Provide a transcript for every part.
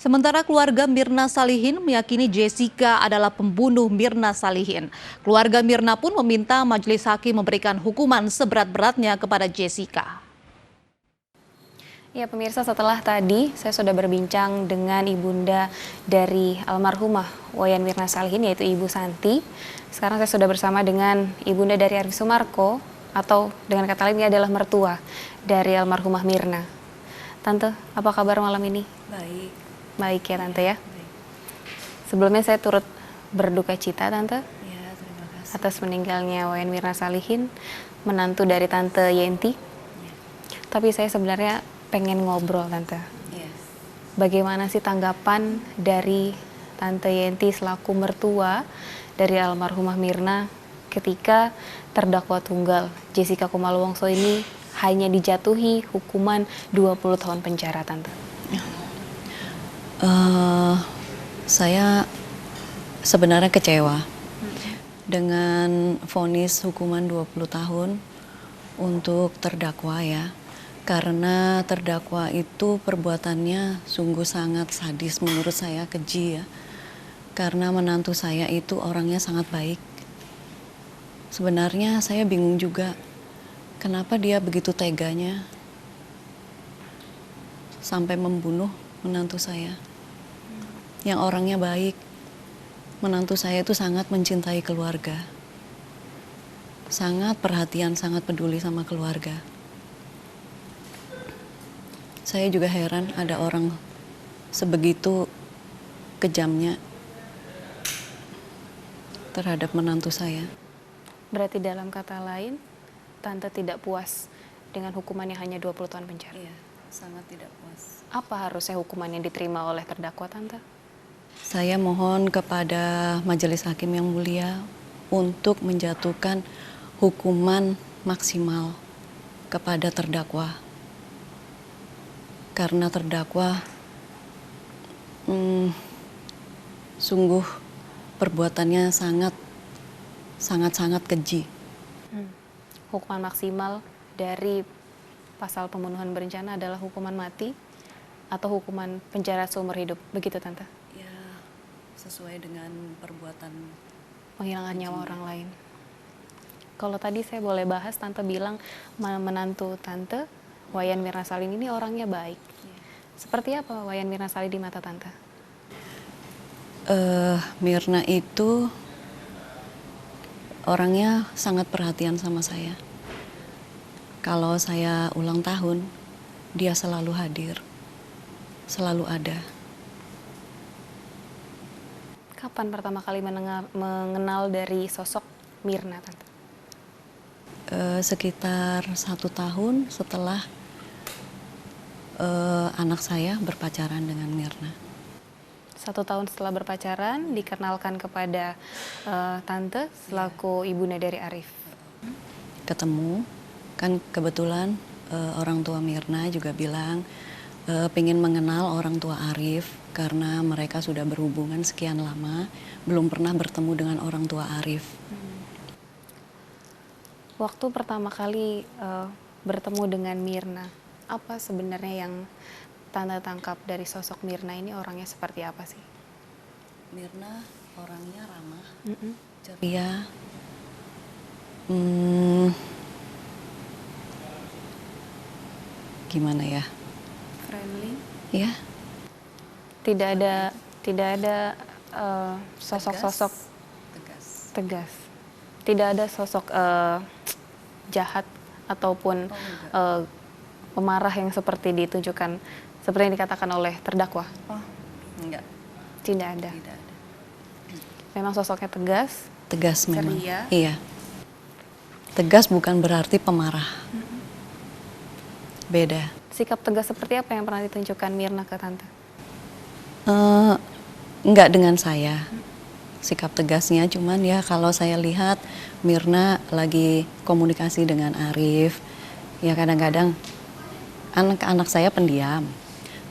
Sementara keluarga Mirna Salihin meyakini Jessica adalah pembunuh Mirna Salihin. Keluarga Mirna pun meminta majelis hakim memberikan hukuman seberat-beratnya kepada Jessica. Ya pemirsa, setelah tadi saya sudah berbincang dengan ibunda dari almarhumah Wayan Mirna Salihin, yaitu Ibu Santi. Sekarang saya sudah bersama dengan ibunda dari Arif Sumarko, atau dengan kata lain ini adalah mertua dari almarhumah Mirna. Tante, apa kabar malam ini? Baik. Baik ya Tante ya. Baik. Sebelumnya saya turut berduka cita Tante Ya, terima kasih. atas meninggalnya Wayan Mirna Salihin, menantu dari Tante Yenti. Ya. Tapi saya sebenarnya pengen ngobrol Tante. Ya. Bagaimana sih tanggapan dari Tante Yenti selaku mertua dari almarhumah Mirna ketika terdakwa tunggal Jessica Kumalo Wongso ini hanya dijatuhi hukuman 20 tahun penjara Tante? Saya sebenarnya kecewa dengan vonis hukuman 20 tahun untuk terdakwa ya. Karena terdakwa itu perbuatannya sungguh sangat sadis, menurut saya keji ya. Karena menantu saya itu orangnya sangat baik. Sebenarnya saya bingung juga kenapa dia begitu teganya sampai membunuh menantu saya yang orangnya baik. Menantu saya itu sangat mencintai keluarga, sangat perhatian, sangat peduli sama keluarga. Saya juga heran ada orang sebegitu kejamnya terhadap menantu saya. Berarti dalam kata lain, Tante tidak puas dengan hukuman yang hanya 20 tahun penjara? Iya, sangat tidak puas. Apa harusnya hukuman yang diterima oleh terdakwa Tante? Saya mohon kepada majelis hakim yang mulia untuk menjatuhkan hukuman maksimal kepada terdakwa. Karena terdakwa sungguh perbuatannya sangat keji. Hukuman maksimal dari pasal pembunuhan berencana adalah hukuman mati atau hukuman penjara seumur hidup, begitu Tante? Ya, sesuai dengan perbuatan Menghilangkan nyawa orang lain. Kalau tadi saya boleh bahas, Tante bilang menantu Tante, Wayan Mirna Salihin ini orangnya baik. Seperti apa Wayan Mirna Salihin di mata Tante? Mirna itu orangnya sangat perhatian sama saya. Kalau saya ulang tahun, dia selalu hadir, selalu ada. Kapan pertama kali mengenal dari sosok Mirna Tante? Sekitar 1 tahun setelah anak saya berpacaran dengan Mirna. 1 tahun setelah berpacaran, dikenalkan kepada Tante selaku ibunda dari Arif. Ketemu, kan kebetulan orang tua Mirna juga bilang pengen mengenal orang tua Arif karena mereka sudah berhubungan sekian lama, belum pernah bertemu dengan orang tua Arif. Waktu pertama kali bertemu dengan Mirna, apa sebenarnya yang Tante tangkap dari sosok Mirna ini, orangnya seperti apa sih? Mirna orangnya ramah, ceria, gimana ya? Friendly. Ya, Tidak ada sosok-sosok tegas. Tidak ada sosok jahat ataupun pemarah yang seperti ditunjukkan, seperti yang dikatakan oleh terdakwa. Oh, enggak. Tidak ada. Tidak ada. Memang sosoknya tegas. Tegas memang. Ceria. Iya. Tegas bukan berarti pemarah. Beda. Sikap tegas seperti apa yang pernah ditunjukkan Mirna ke Tante? Enggak dengan saya. Sikap tegasnya cuman ya kalau saya lihat Mirna lagi komunikasi dengan Arif, ya kadang-kadang anak-anak saya pendiam.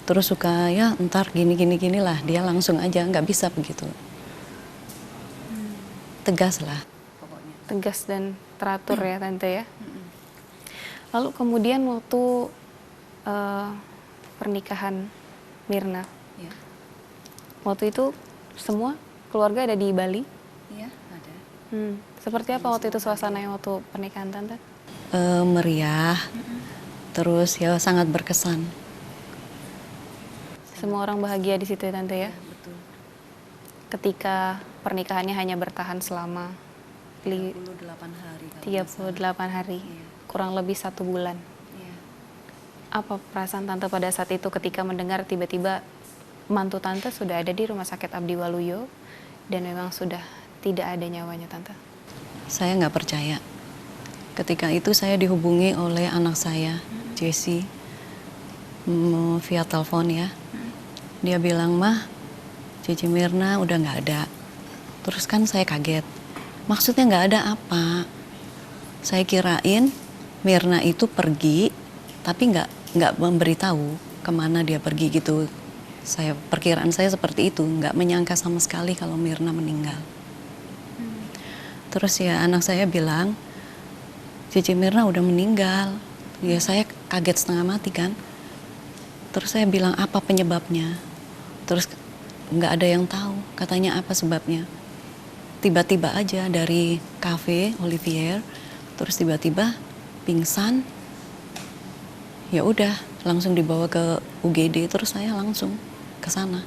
Terus suka ya entar gini lah, dia langsung aja, nggak bisa begitu. Tegas lah pokoknya. Tegas dan teratur ya Tante ya. Lalu kemudian waktu pernikahan Mirna, Ya. Waktu itu semua keluarga ada di Bali? Iya, ada. Seperti apa waktu itu suasananya waktu pernikahan Tante? Meriah, terus ya sangat berkesan. Semua orang bahagia di situ ya Tante ya? Betul. Ketika pernikahannya hanya bertahan selama 38 hari. kalau nggak 38 hari, Iya. kurang lebih 1 bulan. Iya. Apa perasaan Tante pada saat itu ketika mendengar tiba-tiba mantu Tante sudah ada di Rumah Sakit Abdi Waluyo dan memang sudah tidak ada nyawanya Tante? Saya nggak percaya. Ketika itu saya dihubungi oleh anak saya, Jessie, via telepon ya. Dia bilang, "Mah, Cici Mirna udah nggak ada." Terus kan saya kaget. Maksudnya nggak ada apa? Saya kirain Mirna itu pergi, tapi nggak memberitahu kemana dia pergi gitu. Perkiraan saya seperti itu, nggak menyangka sama sekali kalau Mirna meninggal. Terus ya anak saya bilang, Cici Mirna udah meninggal. Ya saya kaget setengah mati kan. Terus saya bilang apa penyebabnya? Terus nggak ada yang tahu. Katanya apa sebabnya? Tiba-tiba aja dari cafe Olivier, terus tiba-tiba pingsan. Ya udah langsung dibawa ke UGD. Terus saya langsung ke sana.